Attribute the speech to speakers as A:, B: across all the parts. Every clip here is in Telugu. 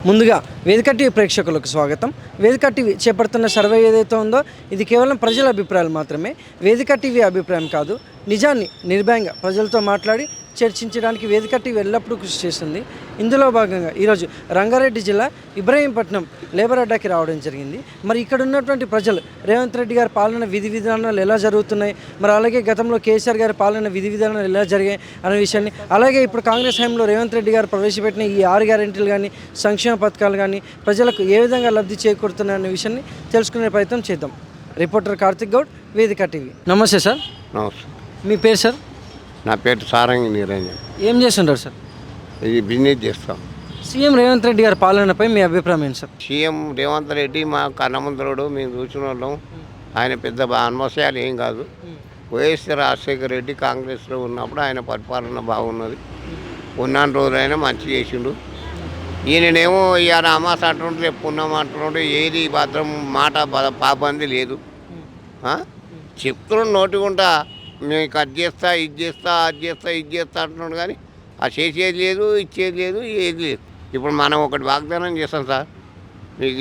A: ముందుగా వేదిక టీవీ ప్రేక్షకులకు స్వాగతం. వేదిక టీవీ చేపడుతున్న సర్వే ఏదైతే ఉందో ఇది కేవలం ప్రజల అభిప్రాయాలు మాత్రమే. వేదిక టీవీ అభిప్రాయం కాదు. నిజాన్ని నిర్భయంగా ప్రజలతో మాట్లాడి చర్చించడానికి వేదిక టీవీ ఎల్లప్పుడూ కృషి చేస్తుంది. ఇందులో భాగంగా ఈరోజు రంగారెడ్డి జిల్లా ఇబ్రహీంపట్నం లేబర్ అడ్డాకి రావడం జరిగింది. మరి ఇక్కడ ఉన్నటువంటి ప్రజలు రేవంత్ రెడ్డి గారి పాలన విధి విధానాలు ఎలా జరుగుతున్నాయి, మరి అలాగే గతంలో కేసీఆర్ గారి పాలన విధి విధానాలు ఎలా జరిగాయి అనే విషయాన్ని, అలాగే ఇప్పుడు కాంగ్రెస్ హయాంలో రేవంత్ రెడ్డి గారు ప్రవేశపెట్టిన ఈ 6 గ్యారెంటీలు కానీ సంక్షేమ పథకాలు కానీ ప్రజలకు ఏ విధంగా లబ్ధి చేకూరుతున్నాయి అనే విషయాన్ని తెలుసుకునే ప్రయత్నం చేద్దాం. రిపోర్టర్ కార్తిక్ గౌడ్, వేదిక టీవీ. నమస్తే సార్.
B: నమస్తే.
A: మీ పేరు సార్?
B: నా పేరు సారంగి నిరంజన్.
A: ఏం చేస్తుంటారు సార్?
B: ఇది బిజినెస్ చేస్తాం.
A: సీఎం రేవంత్ రెడ్డి గారి పాలనపై మీ అభిప్రాయం ఏంటి సార్?
B: సీఎం రేవంత్ రెడ్డి మా కన్నమంత్రుడు, మేము చూసిన వాళ్ళం. ఆయన పెద్ద అనుమస్యాలు ఏం కాదు. వైఎస్ రాజశేఖర రెడ్డి కాంగ్రెస్లో ఉన్నప్పుడు ఆయన పరిపాలన బాగున్నది. ఉన్న రోజులైనా మంచి చేసిండు. ఈయననేమో ఇవాళ అమాస అంటుండ్రు, రేపు పుణ్యం అంటుండ్రు. ఏది భద్రం మాట పాబంది లేదు. చెప్తున్నాడు నోటికుంటా, మేము అది చేస్తా, ఇది చేస్తా, అది చేస్తా, ఇది చేస్తా అంటున్నాడు. కానీ ఆ చేసేది లేదు, ఇచ్చేది లేదు, ఏది లేదు. ఇప్పుడు మనం ఒకటి వాగ్దానం చేస్తాం సార్,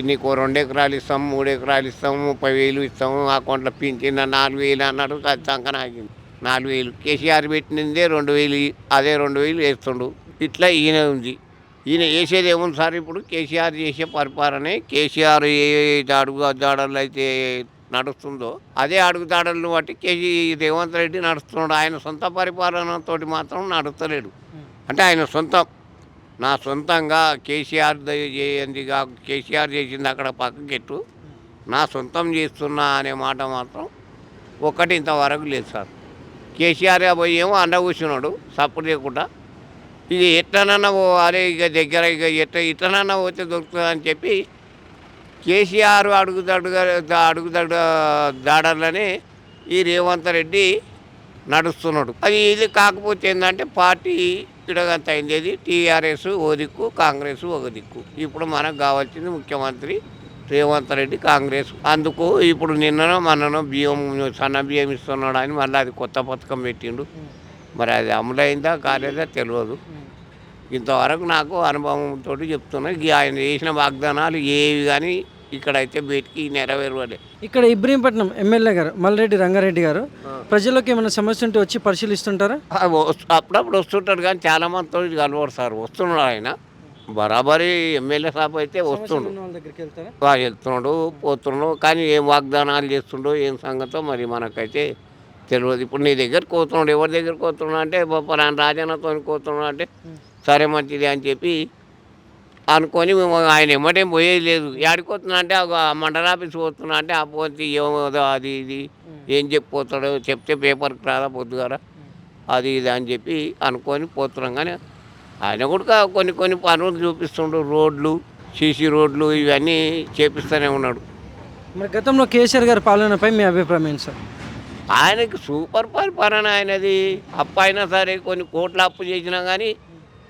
B: నీకు 2 ఎకరాలు ఇస్తాము, 3 ఎకరాలు ఇస్తాము, 30,000 ఇస్తాము, అకౌంట్లో పింఛన్ 4,000 అన్నాడు. అది సంకన ఆగింది. 4,000 కేసీఆర్ పెట్టిందే 2,000, అదే 2,000 వేస్తుండు. ఇట్లా ఈయన ఉంది. ఈయన వేసేది ఏముంది సార్? ఇప్పుడు కేసీఆర్ చేసే పరిపాలనే. కేసీఆర్ ఏ అడుగుదాడలు అయితే నడుస్తుందో అదే అడుగుదాడలను బట్టి రేవంత్ రెడ్డి నడుస్తున్నాడు. ఆయన సొంత పరిపాలనతో మాత్రం నడుస్తలేడు. అంటే ఆయన సొంతం, నా సొంతంగా కేసీఆర్ చేయందిగా, కేసీఆర్ చేసింది అక్కడ పక్కకెట్టు, నా సొంతం చేస్తున్నా అనే మాట మాత్రం ఒక్కటి ఇంతవరకు లేదు సార్. కేసీఆర్ పోయి ఏమో అండ కూర్చున్నాడు సపోర్ట్ చేయకుండా. ఇది ఎట్లనన్నా అరే ఇక దగ్గర ఇక ఇట్లనన్నా పోతే దొరుకుతుంది అని చెప్పి కేసీఆర్ దాడర్లనే ఈ రేవంత్ రెడ్డి నడుస్తున్నాడు. ఇది కాకపోతే ఏంటంటే పార్టీ ఇడగంత అయింది. అది టీఆర్ఎస్ ఓ దిక్కు, కాంగ్రెస్ ఒక దిక్కు. ఇప్పుడు మనకు కావాల్సింది ముఖ్యమంత్రి రేవంత్ రెడ్డి, కాంగ్రెస్. అందుకు ఇప్పుడు నిన్ననో మొన్ననో బియ్యం, సన్న బియ్యం ఇస్తున్నాడు అని మళ్ళీ అది కొత్త పథకం పెట్టిండు. మరి అది అమలైందా కాలేదా తెలియదు. ఇంతవరకు నాకు అనుభవంతో చెప్తున్నా, ఆయన చేసిన వాగ్దానాలు ఏవి కానీ ఇక్కడైతే బయటికి నెరవేరలే.
A: ఇక్కడ ఇబ్రహీంపట్నం ఎమ్మెల్యే గారు మల్రెడ్డి రంగారెడ్డి గారు ప్రజలకు ఏమైనా సమస్య ఉంటే వచ్చి పరిశీలిస్తుంటారా?
B: అప్పుడప్పుడు వస్తుంటాడు, కానీ చాలా మందితో కలవరు సార్. వస్తున్నాడు ఆయన బరాబరి. ఎమ్మెల్యే సాబ్ అయితే వస్తుండు, వెళ్తున్నాడు, పోతున్నాడు. కానీ ఏం వాగ్దానాలు చేస్తుండో ఏం సంగతో మరి మనకైతే తెలియదు. ఇప్పుడు నీ దగ్గరికి పోతున్నాడు, ఎవరి దగ్గరికి పోతున్నాడు అంటే పలానా రాజన్నతో పోతున్నాడు అంటే సరే మంచిది అని చెప్పి అనుకొని మేము ఆయన ఎమ్మటేం పోయేది లేదు. ఏడిపోతున్నా అంటే మండల ఆఫీస్ పోతున్నా అంటే ఆ పోతే ఏమో అది ఇది ఏం చెప్పిపోతాడో, చెప్తే పేపర్కి రాదా పొద్దుగారా అది ఇది అని చెప్పి అనుకొని పోతున్నాం. కానీ ఆయన కూడా కొన్ని పనులు చూపిస్తుండు. రోడ్లు, సీసీ రోడ్లు ఇవన్నీ చేపిస్తూనే ఉన్నాడు.
A: మరి గతంలో కేసీఆర్ గారి పాలనపై మీ అభిప్రాయం ఏంటి సార్?
B: ఆయనకి సూపర్ పరిపాలన ఆయనది. అప్పు అయినా సరే కొన్ని కోట్ల అప్పు చేసినా కానీ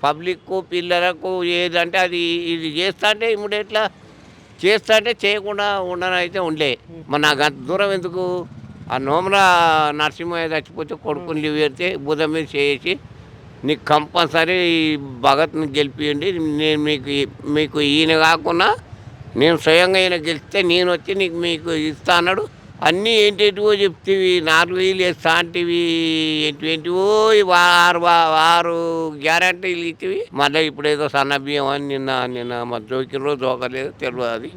B: పబ్లిక్కు, పిల్లలకు ఏదంటే అది ఇది చేస్తా అంటే ఇమ్మీడియట్లా చేస్తా అంటే చేయకుండా ఉండనైతే ఉండే. మరి నాకు అంత దూరం ఎందుకు? ఆ నోమల నరసింహయ్య చచ్చిపోతే కొడుకుని లీవ్ పెడితే బుధం మీద చేసి నీకు కంపల్సరీ భగత్ని గెలిపియండి, నేను మీకు ఈయన కాకుండా నేను స్వయంగా ఈయన గెలిస్తే నేను వచ్చి మీకు ఇస్తా అన్నాడు. అన్నీ ఏంటేటివో చెప్తేవి, 4,000 వేస్తా అంటివి, ఏంటివో 6 గ్యారంటీలు ఇచ్చేవి. మళ్ళీ ఇప్పుడు ఏదో సన్న బియ్యం అని నిన్న మరి జోకిరో జోకలేదు తెలియదు. అది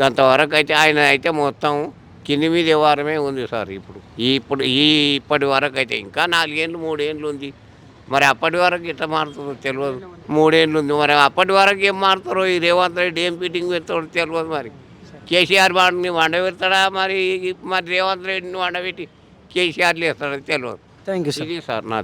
B: కొంతవరకు అయితే ఆయన అయితే మొత్తం కింది మీద వారమే ఉంది సార్. ఇప్పటి వరకు అయితే ఇంకా 4 ఏళ్ళు 3 ఏళ్ళు ఉంది. మరి అప్పటి వరకు ఎట్లా మారుతుందో తెలియదు. 3 ఏళ్ళు ఉంది. మరి అప్పటి వరకు ఏం మారుతారో, ఈ రేవంత్ రెడ్డి ఏం ఫిట్టింగ్ పెడతాడో తెలియదు. మరి కేసీఆర్ వాడిని వండబెడతాడా, మరి రేవంత్ రెడ్డిని వండబెట్టి కేసీఆర్లు వేస్తాడో తెలియదు.
A: Thank you sir.
B: ఇది సార్ నా